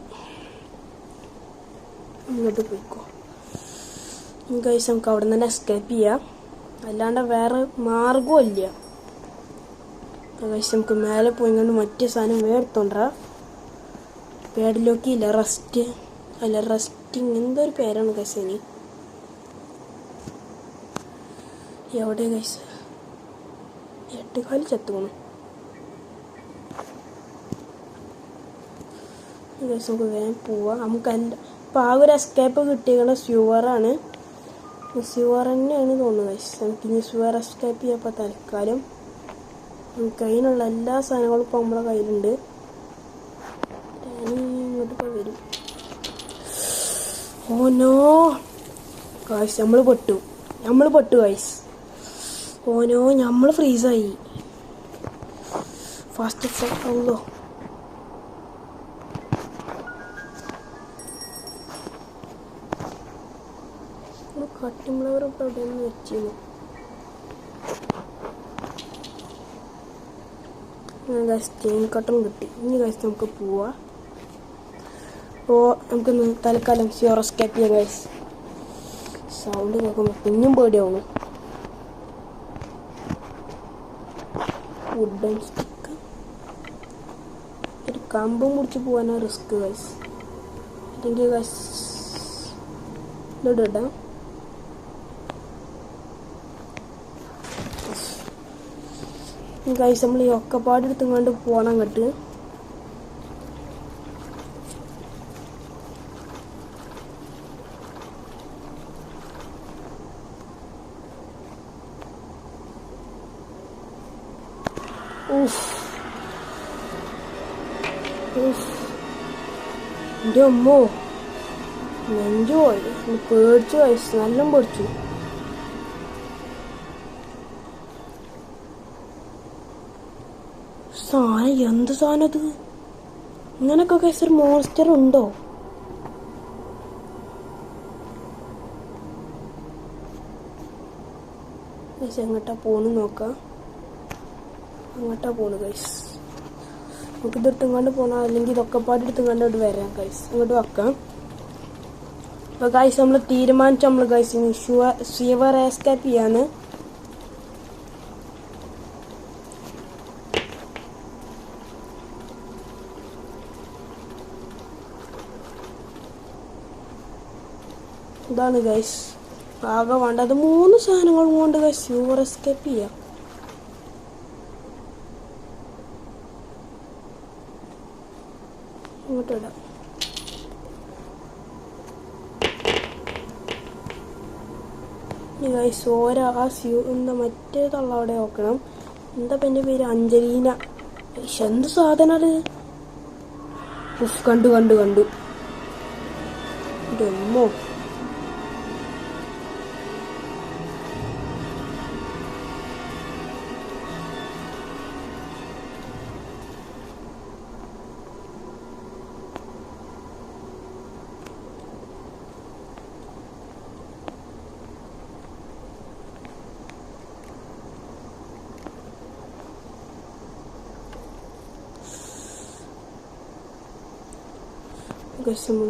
ഇങ്ങോട്ട് പോയിക്കോ ഗൈസ്. നമുക്ക് അവിടെ നിന്ന് തന്നെ എസ്കേപ്പ് ചെയ്യാം. അല്ലാണ്ട് വേറെ മാർഗമില്ല ഗൈസ്. നമുക്ക് മേലെ പോയിക്കൊണ്ട് മറ്റേ സാധനം വേർത്തോണ്ടാ. പേടിലൊക്കെ ഇല്ല. റെസ്റ്റിങ് എന്തൊരു പേരാണ് ഗൈസ്. ഇനി എവിടെ ഗൈസ്? 8 കാലി ചത്തുപോണു ഗൈസ്. നമുക്ക് വേഗം പോവാം. നമുക്ക് ഇപ്പം ആ ഒരു എസ്കേപ്പ് കിട്ടിയ സ്യൂവറാണ്. സ്യൂവർ തന്നെയാണ് തോന്നുന്നത് ഗൈസ്. നമുക്കിനി സ്യൂവർ എസ്കേപ്പ് ചെയ്യാപ്പോൾ തൽക്കാലം നമുക്ക് അതിനുള്ള എല്ലാ സാധനങ്ങളും ഇപ്പോൾ നമ്മളെ കയ്യിലുണ്ട്. ഇങ്ങോട്ടിപ്പോൾ വരും. ഓനോ ഗൈസ് നമ്മൾ പെട്ടു ഗൈസ്. ഓനോ നമ്മൾ ഫ്രീസായി. ഫാസ്റ്റ് ആവുമല്ലോ. കട്ടിംഗ്ലവർ ഇപ്പോൾ എവിടെയൊന്ന് വെച്ചിരുന്നു. ചെയിൻ കട്ടറും കിട്ടി. ഇനി ഗൈസ് നമുക്ക് പോവാം. അപ്പോൾ നമുക്കൊന്ന് തൽക്കാലം സ്യൂർ എസ്കേപ്പ് ചെയ്യാം ഗൈസ്. സൗണ്ട് കേൾക്കുമ്പോൾ പിന്നും പേടിയാവുന്നു. വുഡൻ സ്റ്റിക്ക് കമ്പും മുടിച്ച് പോകാനാണ് റിസ്ക് ഗൈസ്. അല്ലെങ്കിൽ ഗൈസ് ഇടാം. ഗൈസ് നമ്മൾ ഈ ഒക്കപ്പാടെടുത്തുകൊണ്ട് പോകണം അങ്ങോട്ട്. എൻ്റെ അമ്മോ നെഞ്ചു പോയി. പേടിച്ചു ഗൈസ്, നല്ല പേടിച്ചു. സാധനം എന്ത് സാധനം അത്? ഇങ്ങനൊക്കെ ഗൈസ് ഒരു മോൺസ്റ്റർ ഉണ്ടോ? ഗൈസ് എങ്ങോട്ടാ പോണ് നോക്കാം. അങ്ങോട്ടാ പോണ് ഗൈസ്. നമുക്ക് ഇതെടുത്തുകൊണ്ട് പോകണം, അല്ലെങ്കിൽ ഇതൊക്കെ പാടെടുത്തുകൊണ്ട് ഇവിടെ വരാം ഗൈസ്. അങ്ങോട്ട് വെക്കാം. അപ്പോൾ ഗൈസ് നമ്മൾ തീരുമാനിച്ചു നമ്മൾ ഗൈസ് ഷുവർ എസ്കേപ്പ് ചെയ്യാണ്. ഇതാണ് ഗൈസ് ആകെ വേണ്ടത്. 3 സാധനങ്ങളും കൊണ്ട് ഗൈസ് ഷുവർ എസ്കേപ്പ് ചെയ്യാം. ഇങ്ങോട്ട് ഇടാം. ഗൈസ് ഓരോ എന്താ മറ്റേ തള്ള അവിടെ നോക്കണം. എന്താ എൻ്റെ പേര്? അഞ്ജലീന. എന്ത് സാധനം അത്? കണ്ടു കണ്ടു കണ്ടു. ഇതമ്മോ നമ്മൾ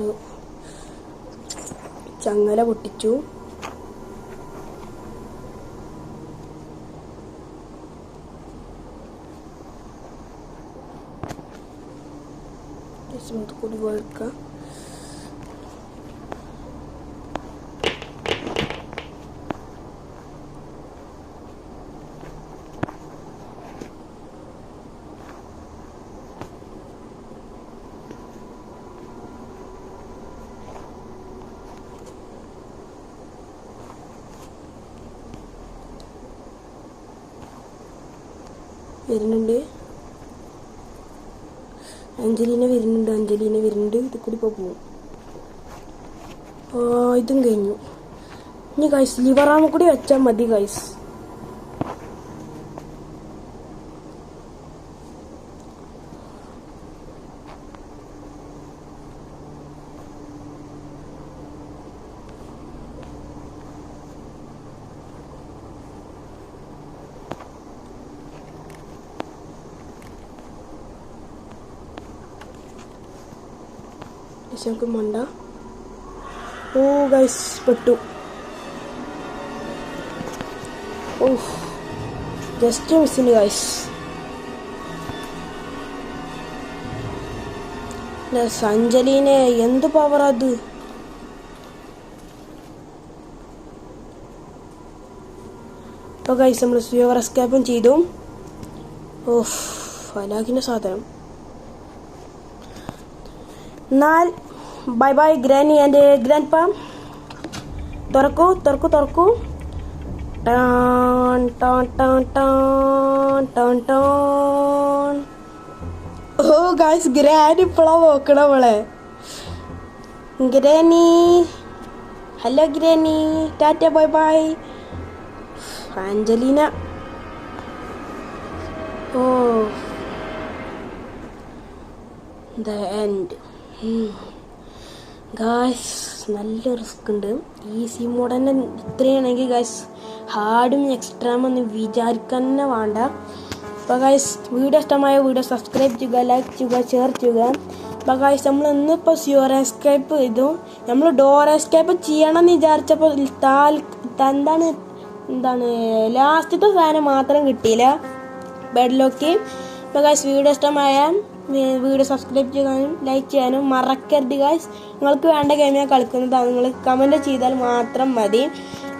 ചങ്ങല പൊട്ടിച്ചു. കൂടി വഴുക്കാം. വരുന്നുണ്ട് അഞ്ജലീന വരുന്നുണ്ട്. ഇത് കൂടി ഇപ്പോൾ പോവും. ഇതും കഴിഞ്ഞു. ഇനി ഗൈസ് ലിവറാമ കൂടി വെച്ചാൽ മതി ഗൈസ്. നമുക്ക് മണ്ട. ഓ ഗൈസ് പെട്ടു. ഓ ജസ്റ്റ് മിസ്സിന് ഗൈസ്. അഞ്ജലീനെ എന്ത് പവർ അത്? ഇപ്പൊ ഗൈസ് നമ്മൾ ഷുവർ എസ്കേപ്പും ചെയ്തു. ഓഫ് ഫലാഖിന്റെ സാധനം. എന്നാൽ bye bye granny and grandpa. തുറക്കൂ. ടാൻ ടാൻ ടാൻ ടാൻ ടാൻ ടാൻ. ഓ ഗൈസ് ഗ്രാനി ഇപ്പോഴാ നോക്കണം അവളെ. Granny hello granny, ta-ta bye bye. Angelina. Oh the end. Guys നല്ല റിസ്ക് ഉണ്ട്. ഈസി മോഡ് തന്നെ ഇത്രയാണെങ്കിൽ ഗായ്സ് ഹാർഡും എക്സ്ട്രാം ഒന്ന് വിചാരിക്കാൻ തന്നെ വേണ്ട. അപ്പോൾ ഗായ്സ് വീഡിയോ ഇഷ്ടമായ വീഡിയോ സബ്സ്ക്രൈബ് ചെയ്യുക, ലൈക്ക് ചെയ്യുക, ഷെയർ ചെയ്യുക. അപ്പോൾ ഗായ്സ് നമ്മൾ ഇന്നിപ്പോൾ ഷുവർ എസ്കേപ്പ് ചെയ്തു. നമ്മൾ ഡോർ എസ്കേപ്പ് ചെയ്യണമെന്ന് വിചാരിച്ചപ്പോൾ എന്താണ് ലാസ്റ്റത്തെ സാധനം മാത്രം കിട്ടിയില്ല, ബെഡ് ലോക്ക്. അപ്പോൾ ഗായ്സ് വീഡിയോ ഇഷ്ടമായ വീഡിയോ സബ്സ്ക്രൈബ് ചെയ്യാനും ലൈക്ക് ചെയ്യാനും മറക്കരുത് ഗൈസ്. നിങ്ങൾക്ക് വേണ്ട ഗെയിം ഞാൻ കളിക്കുന്നതാണ്, നിങ്ങൾ കമൻറ്റ് ചെയ്താൽ മാത്രം മതി.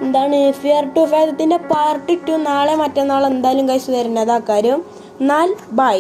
എന്താണ് ഫിയർ ടു ഫെയർ ഇതിൻ്റെ പാർട്ട് 2 നാളെ മറ്റന്നാൾ എന്തായാലും ഗൈസ് വരുന്നതാ കാര്യം. എന്നാൽ ബൈ.